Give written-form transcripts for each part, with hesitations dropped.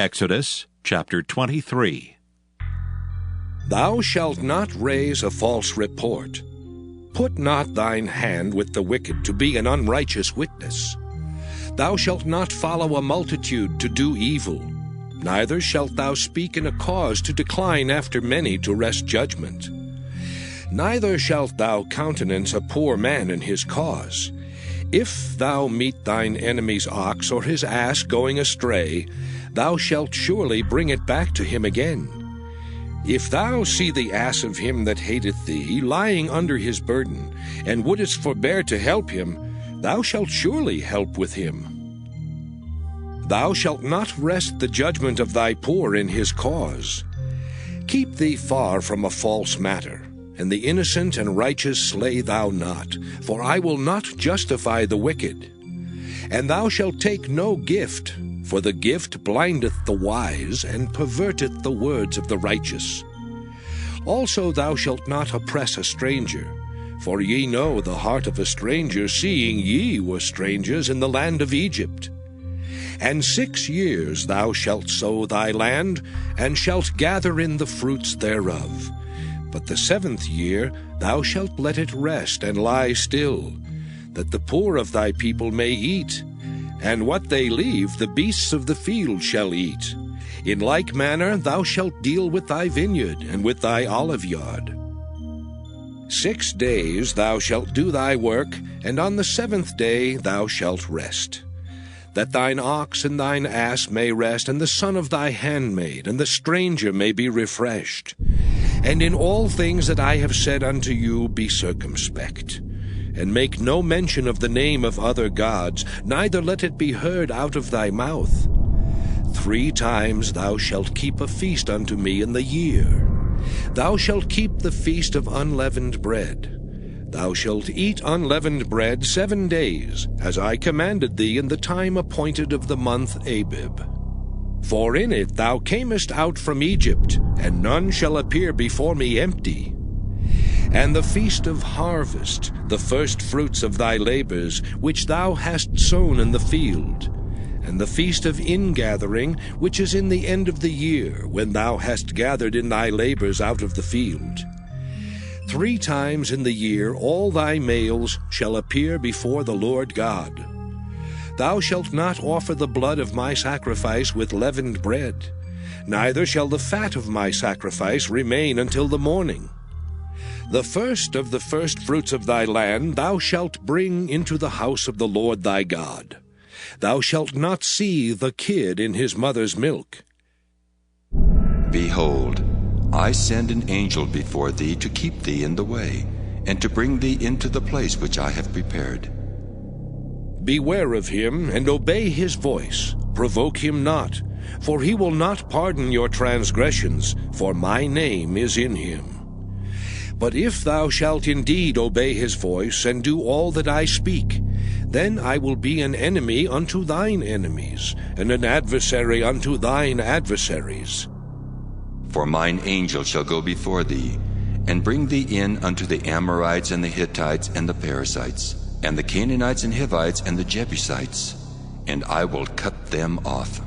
Exodus chapter 23. Thou shalt not raise a false report. Put not thine hand with the wicked to be an unrighteous witness. Thou shalt not follow a multitude to do evil, neither shalt thou speak in a cause to decline after many to wrest judgment. Neither shalt thou countenance a poor man in his cause. If thou meet thine enemy's ox or his ass going astray, thou shalt surely bring it back to him again. If thou see the ass of him that hateth thee lying under his burden, and wouldest forbear to help him, thou shalt surely help with him. Thou shalt not wrest the judgment of thy poor in his cause. Keep thee far from a false matter, and the innocent and righteous slay thou not, for I will not justify the wicked. And thou shalt take no gift, for the gift blindeth the wise, and perverteth the words of the righteous. Also thou shalt not oppress a stranger, for ye know the heart of a stranger, seeing ye were strangers in the land of Egypt. And 6 years thou shalt sow thy land, and shalt gather in the fruits thereof. But the 7th year thou shalt let it rest and lie still, that the poor of thy people may eat, and what they leave the beasts of the field shall eat. In like manner thou shalt deal with thy vineyard and with thy oliveyard. 6 days thou shalt do thy work, and on the 7th day thou shalt rest, that thine ox and thine ass may rest, and the son of thy handmaid, and the stranger may be refreshed. And in all things that I have said unto you be circumspect, and make no mention of the name of other gods, neither let it be heard out of thy mouth. 3 times thou shalt keep a feast unto me in the year. Thou shalt keep the feast of unleavened bread. Thou shalt eat unleavened bread 7 days, as I commanded thee in the time appointed of the month Abib. For in it thou camest out from Egypt, and none shall appear before me empty. And the feast of harvest, the first fruits of thy labors, which thou hast sown in the field, and the feast of ingathering, which is in the end of the year, when thou hast gathered in thy labors out of the field. 3 times in the year all thy males shall appear before the Lord God. Thou shalt not offer the blood of my sacrifice with leavened bread, neither shall the fat of my sacrifice remain until the morning. The first of the firstfruits of thy land thou shalt bring into the house of the Lord thy God. Thou shalt not see the kid in his mother's milk. Behold, I send an angel before thee to keep thee in the way, and to bring thee into the place which I have prepared. Beware of him, and obey his voice. Provoke him not, for he will not pardon your transgressions, for my name is in him. But if thou shalt indeed obey his voice, and do all that I speak, then I will be an enemy unto thine enemies, and an adversary unto thine adversaries. For mine angel shall go before thee, and bring thee in unto the Amorites, and the Hittites, and the Perizzites, and the Canaanites, and Hivites, and the Jebusites, and I will cut them off.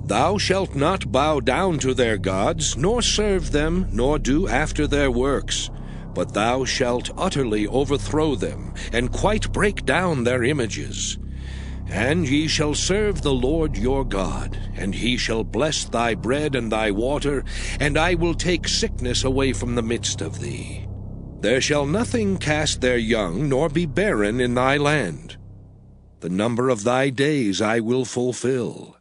Thou shalt not bow down to their gods, nor serve them, nor do after their works, but thou shalt utterly overthrow them, and quite break down their images. And ye shall serve the Lord your God, and he shall bless thy bread and thy water, and I will take sickness away from the midst of thee. There shall nothing cast their young, nor be barren in thy land. The number of thy days I will fulfill.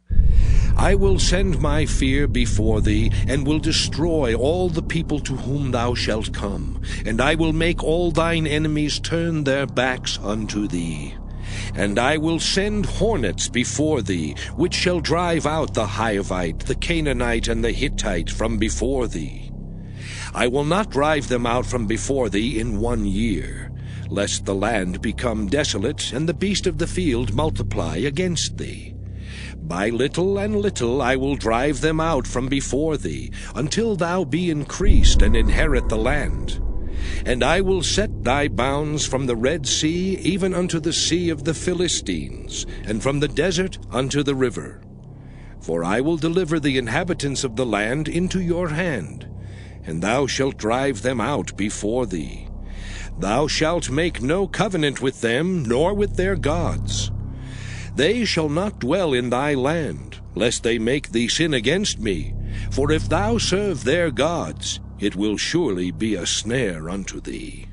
I will send my fear before thee, and will destroy all the people to whom thou shalt come, and I will make all thine enemies turn their backs unto thee. And I will send hornets before thee, which shall drive out the Hivite, the Canaanite, and the Hittite from before thee. I will not drive them out from before thee in 1 year, lest the land become desolate, and the beast of the field multiply against thee. By little and little I will drive them out from before thee, until thou be increased and inherit the land. And I will set thy bounds from the Red Sea even unto the sea of the Philistines, and from the desert unto the river. For I will deliver the inhabitants of the land into your hand, and thou shalt drive them out before thee. Thou shalt make no covenant with them, nor with their gods. They shall not dwell in thy land, lest they make thee sin against me. For if thou serve their gods, it will surely be a snare unto thee.